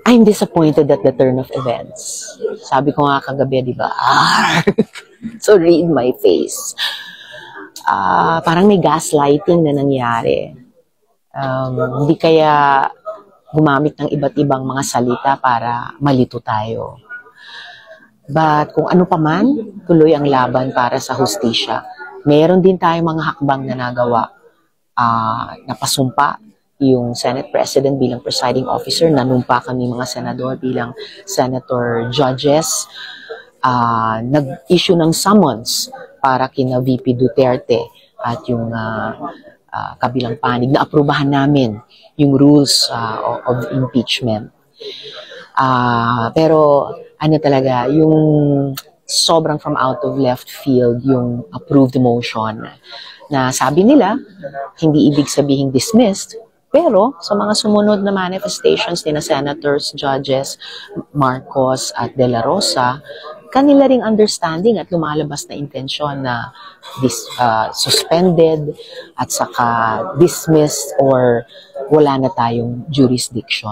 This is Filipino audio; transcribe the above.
I'm disappointed at the turn of events. Sabi ko nga kagabi, di ba? So read my face. Parang may gaslighting na nangyari. Hindi kaya gumamit ng iba't ibang mga salita para malito tayo. But kung ano pa man, tuloy ang laban para sa hustisya. Meron din tayong mga hakbang na nagawa. Napasumpa yung Senate President bilang presiding officer, nanumpa kami mga senador bilang senator judges, nag-issue ng summons para kina VP Duterte at yung kabilang panig na aprubahan namin yung rules of impeachment. Pero ano talaga, yung sobrang from out of left field yung approved motion na sabi nila, hindi ibig sabihing dismissed, pero sa mga sumunod na manifestations ni na senators, judges, Marcos at De La Rosa, kanila ring understanding at lumalabas na intensyon na suspended at saka dismissed or wala na tayong jurisdiction.